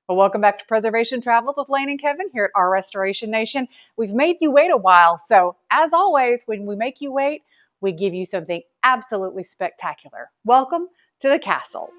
Well, welcome back to Preservation Travels with Lane and Kevin here at our Restoration Nation. We've made you wait a while, so as always, when we make you wait, we give you something absolutely spectacular. Welcome to the castle.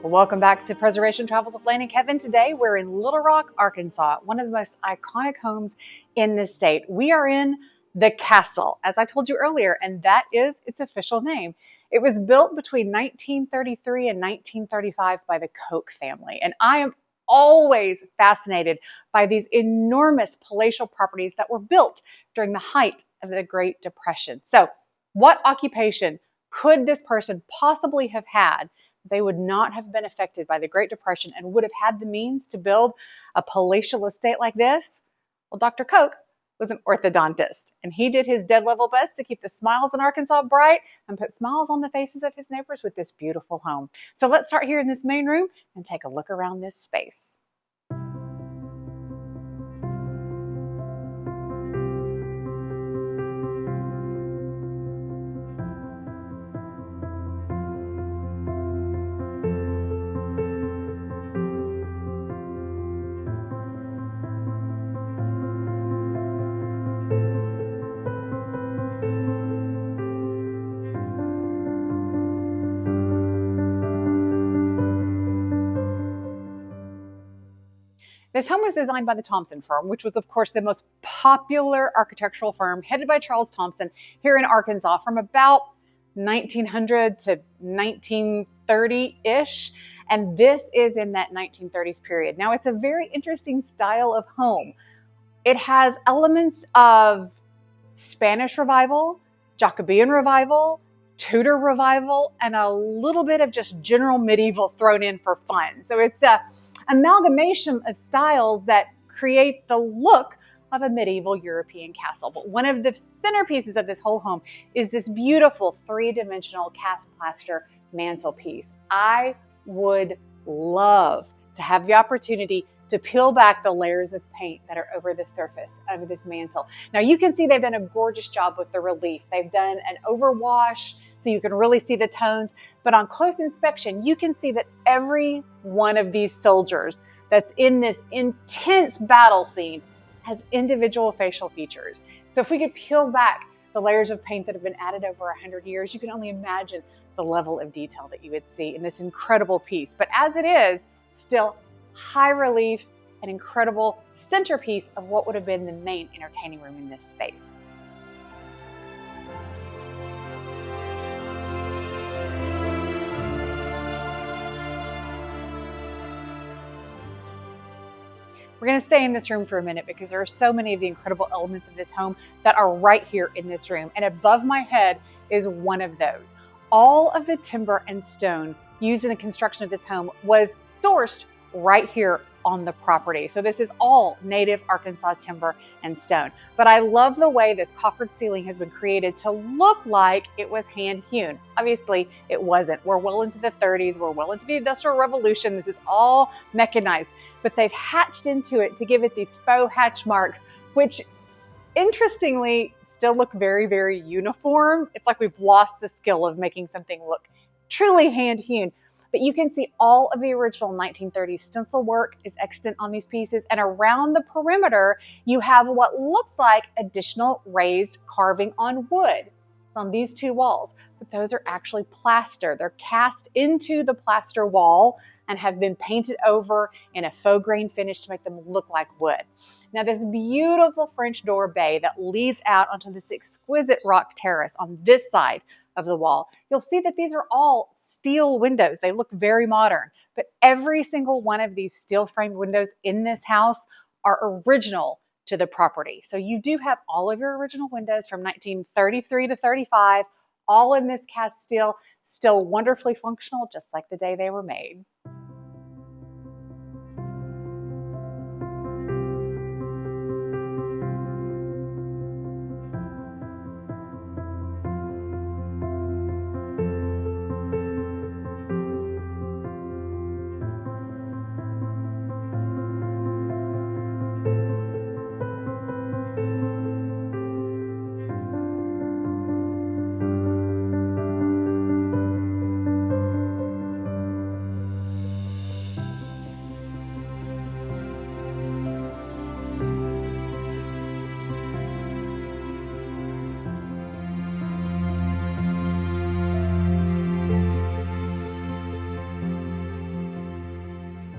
Well, welcome back to Preservation Travels with Lane and Kevin. Today, we're in Little Rock, Arkansas, one of the most iconic homes in the state. We are in the castle, as I told you earlier, and that is its official name. It was built between 1933 and 1935 by the Koch family, and I am always fascinated by these enormous palatial properties that were built during the height of the Great Depression. So, what occupation could this person possibly have had? They would not have been affected by the Great Depression and would have had the means to build a palatial estate like this? Well, Dr. Koch was an orthodontist, and he did his dead level best to keep the smiles in Arkansas bright and put smiles on the faces of his neighbors with this beautiful home. So let's start here in this main room and take a look around this space. This home was designed by the Thompson firm, which was, of course, the most popular architectural firm headed by Charles Thompson here in Arkansas from about 1900 to 1930-ish. And this is in that 1930s period. Now, it's a very interesting style of home. It has elements of Spanish Revival, Jacobean Revival, Tudor revival and a little bit of just general medieval thrown in for fun. So it's a amalgamation of styles that create the look of a medieval European castle. But one of the centerpieces of this whole home is this beautiful three-dimensional cast plaster mantelpiece. I would love to have the opportunity to peel back the layers of paint that are over the surface of this mantle. Now you can see they've done a gorgeous job with the relief. They've done an overwash so you can really see the tones, but on close inspection, you can see that every one of these soldiers that's in this intense battle scene has individual facial features. So if we could peel back the layers of paint that have been added over 100 years, you can only imagine the level of detail that you would see in this incredible piece. But as it is, still high relief, an incredible centerpiece of what would have been the main entertaining room in this space. We're going to stay in this room for a minute because there are so many of the incredible elements of this home that are right here in this room. And above my head is one of those. All of the timber and stone used in the construction of this home was sourced right here on the property. So this is all native Arkansas timber and stone. But I love the way this coffered ceiling has been created to look like it was hand hewn. Obviously it wasn't. We're well into the 30s. We're well into the Industrial Revolution. This is all mechanized, but they've hatched into it to give it these faux hatch marks, which interestingly still look very, very uniform. It's like we've lost the skill of making something look truly hand hewn. But you can see all of the original 1930s stencil work is extant on these pieces. And around the perimeter, you have what looks like additional raised carving on wood on these two walls. But those are actually plaster. They're cast into the plaster wall and have been painted over in a faux grain finish to make them look like wood. Now this beautiful French door bay that leads out onto this exquisite rock terrace on this side of the wall, you'll see that these are all steel windows. They look very modern, but every single one of these steel framed windows in this house are original to the property. So you do have all of your original windows from 1933 to 35, all in this cast steel, still wonderfully functional, just like the day they were made.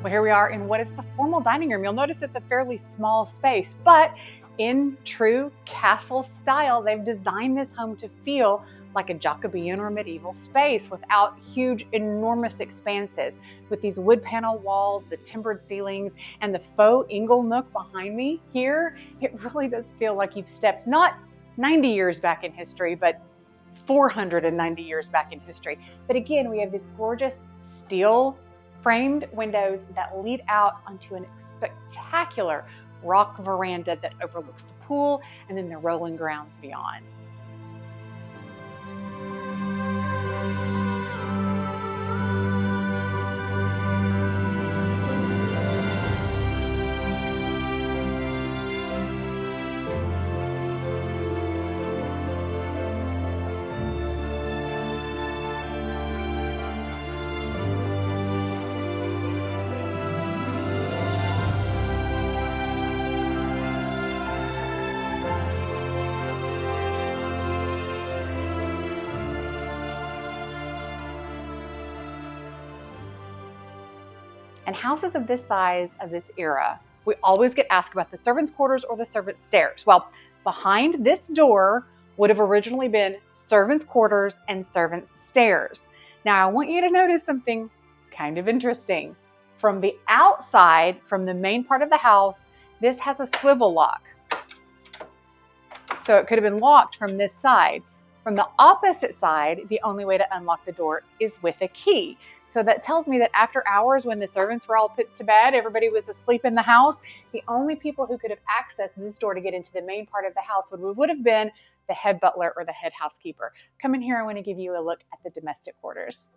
Well, here we are in what is the formal dining room. You'll notice it's a fairly small space, but in true castle style, they've designed this home to feel like a Jacobean or medieval space without huge, enormous expanses. With these wood panel walls, the timbered ceilings, and the faux ingle nook behind me here, it really does feel like you've stepped not 90 years back in history, but 490 years back in history. But again, we have this gorgeous steel framed windows that lead out onto a spectacular rock veranda that overlooks the pool and then the rolling grounds beyond. And houses of this size, of this era, we always get asked about the servants' quarters or the servants' stairs. Well, behind this door would have originally been servants' quarters and servants' stairs. Now, I want you to notice something kind of interesting. From the outside, from the main part of the house, this has a swivel lock. So it could have been locked from this side. From the opposite side, the only way to unlock the door is with a key. So that tells me that after hours, when the servants were all put to bed, everybody was asleep in the house, the only people who could have accessed this door to get into the main part of the house would have been the head butler or the head housekeeper. Come in here, I want to give you a look at the domestic quarters.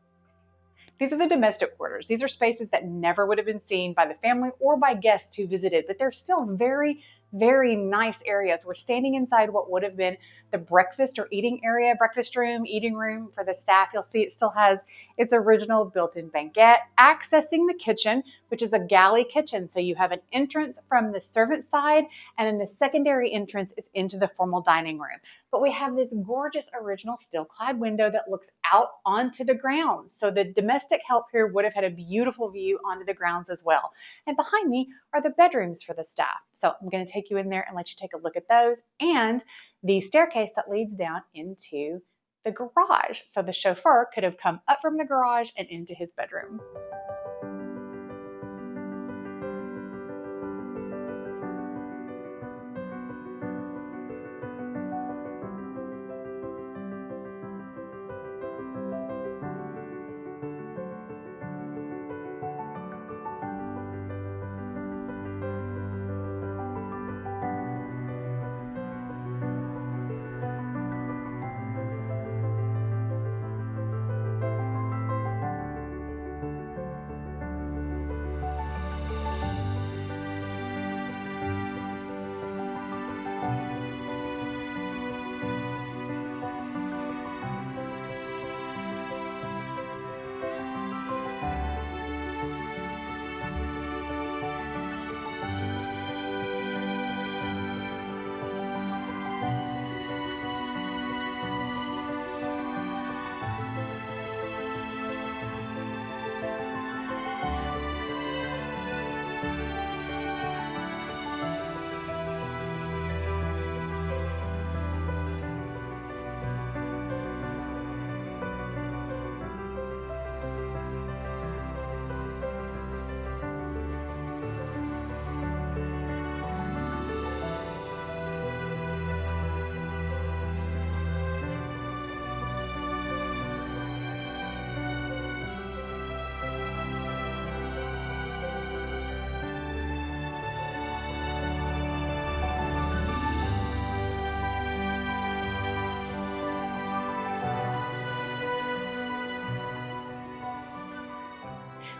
These are the domestic quarters. These are spaces that never would have been seen by the family or by guests who visited, but they're still very, very nice areas. We're standing inside what would have been the breakfast or eating area, breakfast room, eating room for the staff. You'll see it still has its original built-in banquette, accessing the kitchen, which is a galley kitchen. So you have an entrance from the servant side, and then the secondary entrance is into the formal dining room. But we have this gorgeous original steel-clad window that looks out onto the grounds. So the domestic help here would have had a beautiful view onto the grounds as well. And behind me are the bedrooms for the staff. So I'm going to take you in there and let you take a look at those and the staircase that leads down into the garage. So the chauffeur could have come up from the garage and into his bedroom.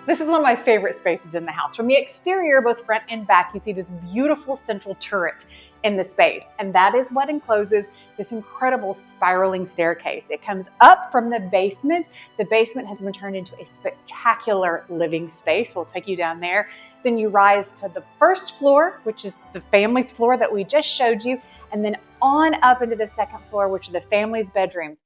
This is one of my favorite spaces in the house. From the exterior, both front and back, you see this beautiful central turret in the space. And that is what encloses this incredible spiraling staircase. It comes up from the basement. The basement has been turned into a spectacular living space. We'll take you down there. Then you rise to the first floor, which is the family's floor that we just showed you, and then on up into the second floor, which are the family's bedrooms.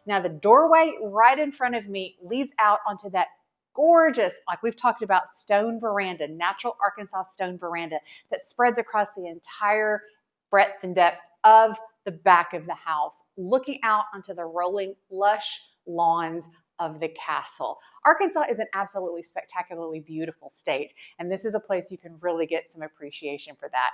Now the doorway right in front of me leads out onto that gorgeous, like we've talked about, stone veranda, natural Arkansas stone veranda that spreads across the entire breadth and depth of the back of the house, looking out onto the rolling, lush lawns of the castle. Arkansas is an absolutely spectacularly beautiful state, and this is a place you can really get some appreciation for that.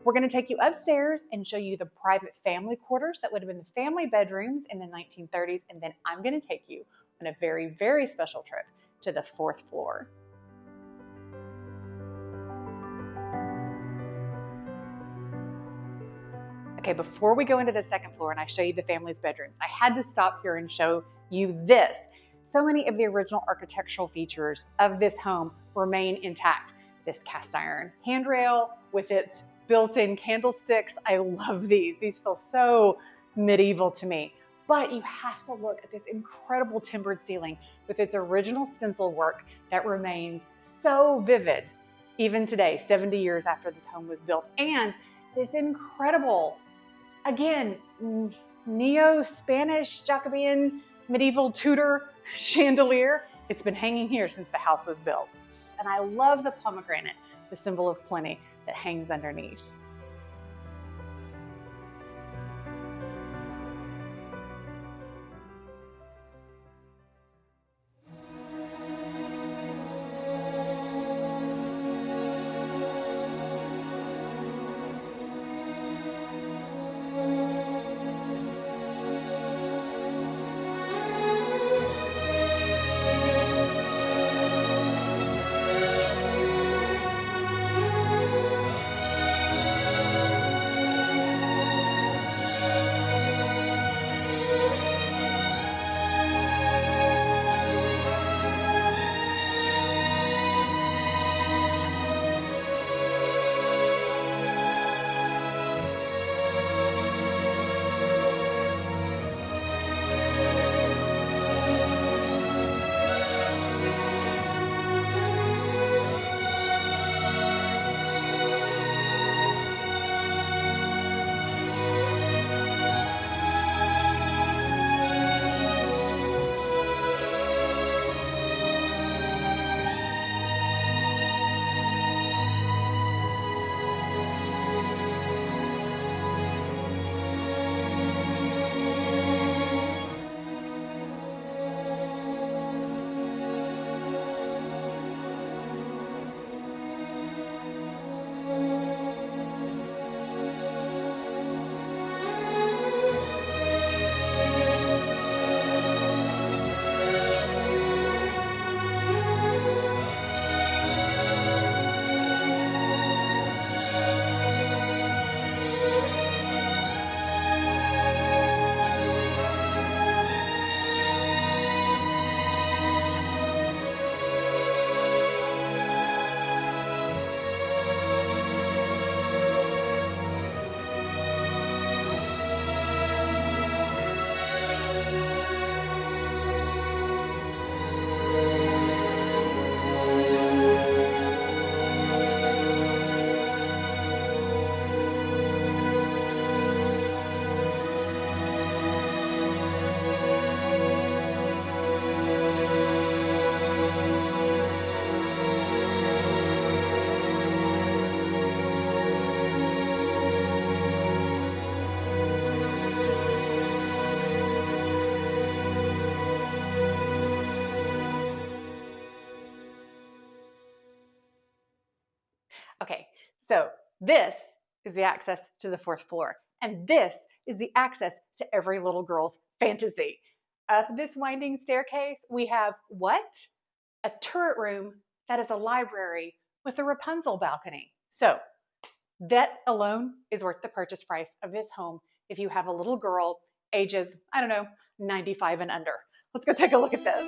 We're going to take you upstairs and show you the private family quarters that would have been the family bedrooms in the 1930s, and then I'm going to take you on a very, very special trip to the 4th floor. Okay, before we go into the 2nd floor and I show you the family's bedrooms, I had to stop here and show you this. So many of the original architectural features of this home remain intact. This cast iron handrail with its built-in candlesticks. I love these. These feel so medieval to me. But you have to look at this incredible timbered ceiling with its original stencil work that remains so vivid even today, 70 years after this home was built. And this incredible, again, neo-Spanish, Jacobean, medieval Tudor chandelier. It's been hanging here since the house was built. And I love the pomegranate, the symbol of plenty, that hangs underneath. Okay, so this is the access to the 4th floor, and this is the access to every little girl's fantasy. Up this winding staircase, we have what? A turret room that is a library with a Rapunzel balcony. So that alone is worth the purchase price of this home if you have a little girl ages, I don't know, 95 and under. Let's go take a look at this.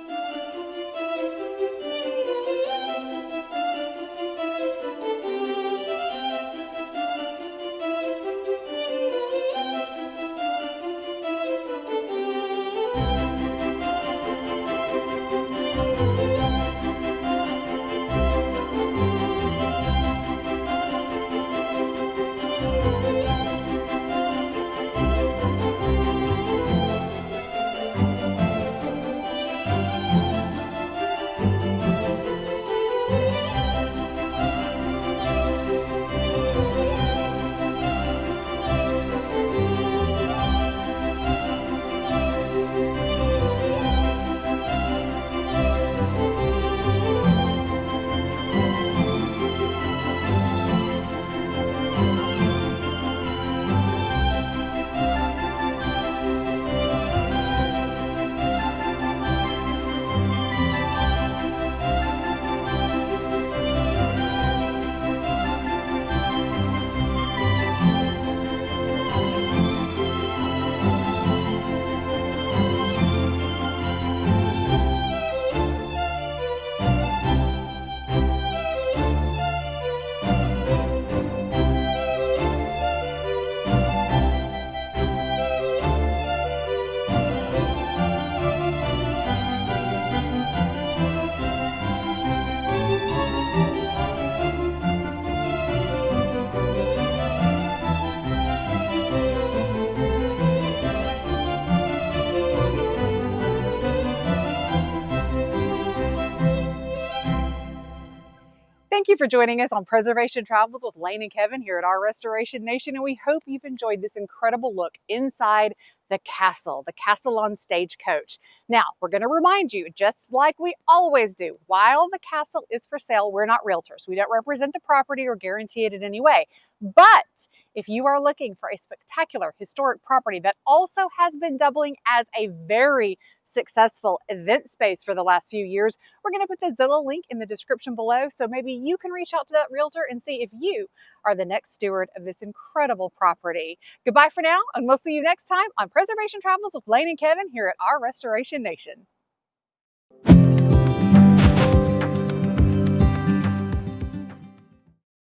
Thank you for joining us on Preservation Travels with Lane and Kevin here at our Restoration Nation, and we hope you've enjoyed this incredible look inside the castle on Stagecoach. Now, we're going to remind you, just like we always do, while the castle is for sale, we're not realtors. We don't represent the property or guarantee it in any way. But if you are looking for a spectacular historic property that also has been doubling as a very successful event space for the last few years, we're going to put the Zillow link in the description below, so maybe you can reach out to that realtor and see if you are the next steward of this incredible property. Goodbye for now, and we'll see you next time on Preservation Travels with Lane and Kevin here at our Restoration Nation.